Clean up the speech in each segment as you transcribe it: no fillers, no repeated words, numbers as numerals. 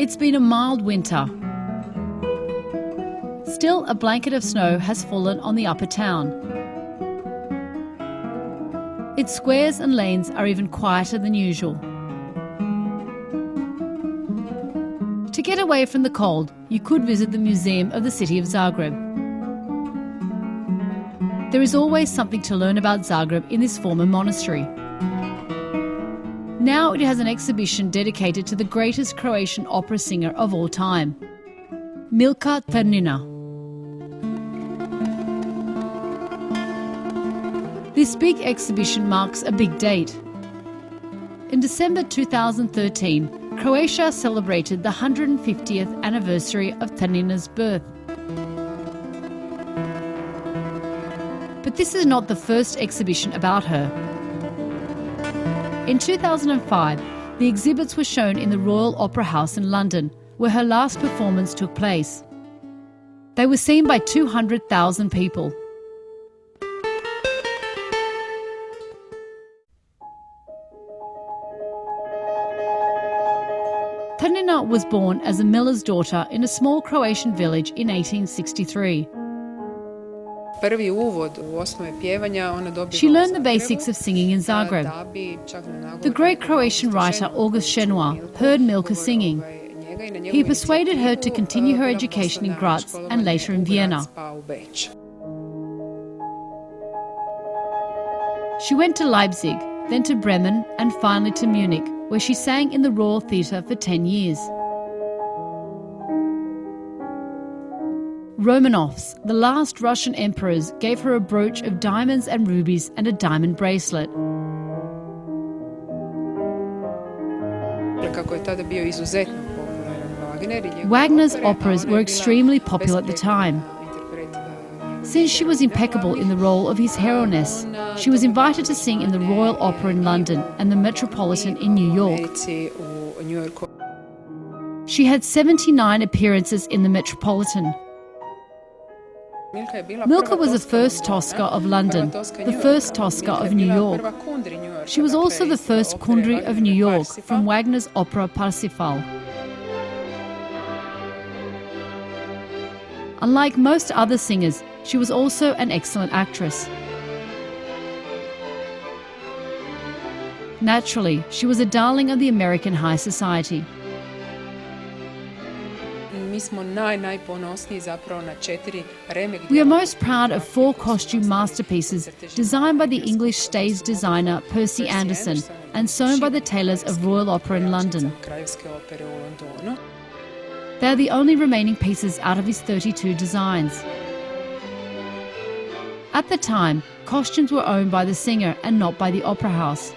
It's been a mild winter. Still, a blanket of snow has fallen on the upper town. Its squares and lanes are even quieter than usual. To get away from the cold, you could visit the Museum of the city of Zagreb. There is always something to learn about Zagreb in this former monastery. Now it has an exhibition dedicated to the greatest Croatian opera singer of all time, Milka Trnina. This big exhibition marks a big date. In December 2013, Croatia celebrated the 150th anniversary of Trnina's birth. But this is not the first exhibition about her. In 2005, the exhibits were shown in the Royal Opera House in London, where her last performance took place. They were seen by 200,000 people. Trnina was born as a miller's daughter in a small Croatian village in 1863. She learned the basics of singing in Zagreb. The great Croatian writer August Šenoa heard Milka singing. He persuaded her to continue her education in Graz and later in Vienna. She went to Leipzig, then to Bremen and finally to Munich, where she sang in the Royal Theatre for 10 years. Romanovs, the last Russian emperors, gave her a brooch of diamonds and rubies and a diamond bracelet. Wagner's operas were extremely popular at the time. Since she was impeccable in the role of his heroiness, she was invited to sing in the Royal Opera in London and the Metropolitan in New York. She had 79 appearances in the Metropolitan. Milka was the first Tosca of London, the first Tosca of New York. She was also the first Kundry of New York from Wagner's opera Parsifal. Unlike most other singers, she was also an excellent actress. Naturally, she was a darling of the American high society. We are most proud of 4 costume masterpieces designed by the English stage designer Percy Anderson and sewn by the tailors of Royal Opera in London. They are the only remaining pieces out of his 32 designs. At the time, costumes were owned by the singer and not by the opera house.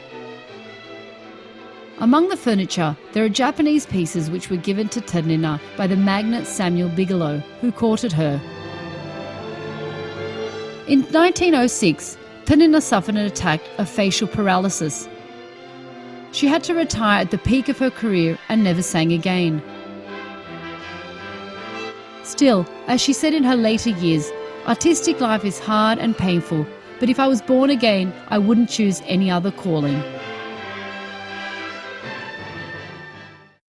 Among the furniture, there are Japanese pieces which were given to Trnina by the magnate Samuel Bigelow, who courted her. In 1906, Trnina suffered an attack of facial paralysis. She had to retire at the peak of her career and never sang again. Still, as she said in her later years, artistic life is hard and painful, but if I was born again, I wouldn't choose any other calling.